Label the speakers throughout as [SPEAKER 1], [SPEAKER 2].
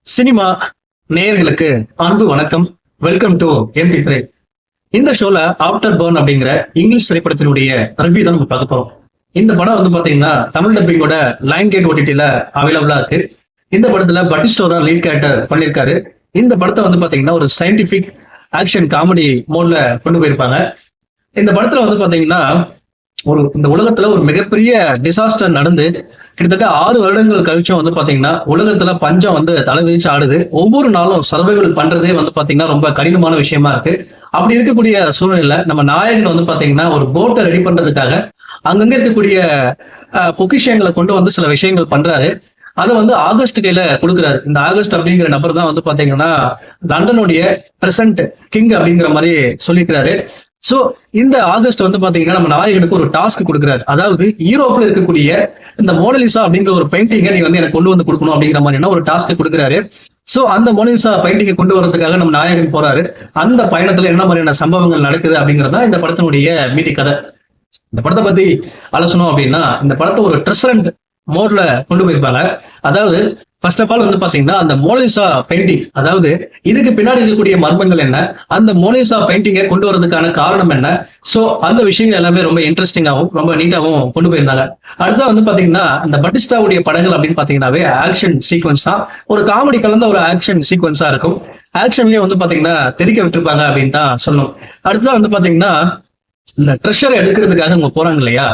[SPEAKER 1] Cinema நேயர்களுக்கு அன்பு வணக்கம். Welcome to MP3. இந்த ஷோல ஆஃப்டர் பர்ன் அப்படிங்கிற இங்கிலீஷ் திரைப்படத்தினுடைய ரிவ்யூ தான் நம்ம பார்க்க போறோம். இந்த படம் வந்து பாத்தீங்கன்னா தமிழ் டப்பிங்கோட லைன் கேட் OTT-ல அவைலபிளா இருக்கு. இந்த படத்துல பட்டிஸ்டோ தான் லீட் கேரக்டர் பண்ணிருக்காரு. இந்த படத்தை வந்து பாத்தீங்கன்னா ஒரு சயின்டிபிக் ஆக்ஷன் காமெடி மோட்ல கொண்டு போயிருப்பாங்க. இந்த படத்துல வந்து பாத்தீங்கன்னா இந்த உலகத்துல ஒரு மிகப்பெரிய டிசாஸ்டர் நடந்து கிட்டத்தட்ட 6 வருடங்கள் கழிச்சும் வந்து பாத்தீங்கன்னா உலகத்துல பஞ்சம் வந்து தலைவிரிச்சு ஆடுது. ஒவ்வொரு நாளும் சர்வைவல் பண்றதே வந்து பாத்தீங்கன்னா ரொம்ப கடினமான விஷயமா இருக்கு. அப்படி இருக்கக்கூடிய சூழ்நிலையில நம்ம நாயகன் வந்து பாத்தீங்கன்னா ஒரு போட்டை ரெடி பண்றதுக்காக அங்கங்க இருக்கக்கூடிய பொக்கிஷங்களை கொண்டு வந்து சில விஷயங்கள் பண்றாரு. அதை வந்து ஆகஸ்ட் கையில கொடுக்குறாரு. இந்த ஆகஸ்ட் அப்படிங்கிற நபர் தான் வந்து பாத்தீங்கன்னா லண்டனுடைய பிரசன்ட் கிங் அப்படிங்கிற மாதிரி சொல்லிக்கிறாரு. சோ இந்த ஆகஸ்ட் வந்து பாத்தீங்கன்னா நம்ம நாயகனுக்கு ஒரு டாஸ்க் கொடுக்குறாரு. அதாவது யூரோப்ல இருக்கக்கூடிய இந்த மோனலிசா அப்படிங்கிற ஒரு பெயிண்டிங்கை நீங்க வந்து எனக்கு கொண்டு வந்து கொடுக்கணும் அப்படிங்கிற மாதிரியான ஒரு டாஸ்க் கொடுக்குறாரு. சோ அந்த மோனலிசா பெயிண்டிங்கை கொண்டு வரதுக்காக நம்ம நாயகன் போறாரு. அந்த பயணத்துல என்ன மாதிரியான சம்பவங்கள் நடக்குது அப்படிங்கறதா இந்த படத்தினுடைய மீதி கதை. இந்த படத்தை பத்தி ஆலோசனம் அப்படின்னா இந்த படத்தை ஒரு ட்ரெஸ்ரண்ட் மோட்ல கொண்டு போயிருப்பாங்க. அதாவது ஃபர்ஸ்ட் ஆஃப் ஆல் வந்து பாத்தீங்கன்னா அந்த மோனலிசா பெயிண்டிங், அதாவது இதுக்கு பின்னாடி இருக்கக்கூடிய மர்மங்கள் என்ன, அந்த மோனலிசா பெயிண்டிங்கை கொண்டு வரதுக்கான காரணம் என்ன, சோ அந்த விஷயங்கள் எல்லாமே ரொம்ப இன்ட்ரெஸ்டிங்காகவும் ரொம்ப நீட்டாகவும் கொண்டு போயிருந்தாங்க. அடுத்தா வந்து பாத்தீங்கன்னா இந்த பட்டிஸ்டாவுடைய படங்கள் அப்படின்னு பாத்தீங்கன்னாவே ஆக்ஷன் சீக்வன்ஸ் தான், ஒரு காமெடி கலந்த ஒரு ஆக்ஷன் சீக்வன்ஸா இருக்கும். ஆக்ஷன்லயே வந்து பாத்தீங்கன்னா தெரிக்க விட்டுருப்பாங்க அப்படின்னு தான் சொல்லணும். அடுத்ததான் வந்து பாத்தீங்கன்னா இந்த ட்ரெஷர் எடுக்கிறதுக்காக அவங்க போறாங்க இல்லையா,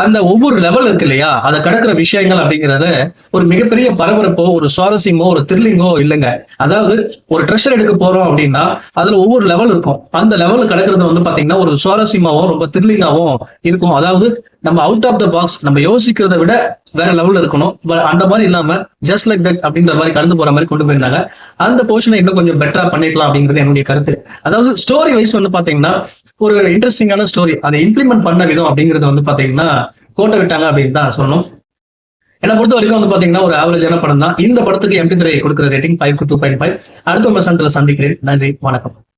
[SPEAKER 1] அந்த ஒவ்வொரு லெவல் இருக்கு இல்லையா, அதை கடக்கிற விஷயங்கள் அப்படிங்கறத ஒரு மிகப்பெரிய பரபரப்போ ஒரு சுவாரஸ்யமோ ஒரு த்ரில்லிங்கோ இல்லைங்க. அதாவது ஒரு ட்ரெஷர் எடுக்க போறோம் அப்படின்னா அதுல ஒவ்வொரு லெவல் இருக்கும். அந்த லெவல் கடக்கிறது வந்து பாத்தீங்கன்னா ஒரு சுவாரஸ்யமாவும் ரொம்ப த்ரில்லிங்காவும் இருக்கும். அதாவது நம்ம அவுட் ஆஃப் த பாக்ஸ், நம்ம யோசிக்கிறத விட வேற லெவல்ல இருக்கணும். அந்த மாதிரி இல்லாம ஜஸ்ட் லைக் தட் அப்படின்ற மாதிரி கடந்து போற மாதிரி கொண்டு போயிருந்தாங்க. அந்த போர்ஷனை இன்னும் கொஞ்சம் பெட்டரா பண்ணிக்கலாம் அப்படிங்கிறது என்னுடைய கருத்து. அதாவது ஸ்டோரி வைஸ் வந்து பாத்தீங்கன்னா ஒரு இன்ட்ரெஸ்டிங்கான ஸ்டோரி, அதை இம்ப்ளிமெண்ட் பண்ண விதம் அப்படிங்கறது வந்து பாத்தீங்கன்னா கோட்டை விட்டாங்க அப்படின்னு தான் சொல்லணும். என்னை பொறுத்த வரைக்கும் வந்து பாத்தீங்கன்னா ஒரு ஆவரேஜான படம் தான். இந்த படத்துக்கு MP3 கொடுக்குற ரேட்டிங் 5 to 2.5. அடுத்த வசனத்துல சந்திக்கிறேன். நன்றி, வணக்கம்.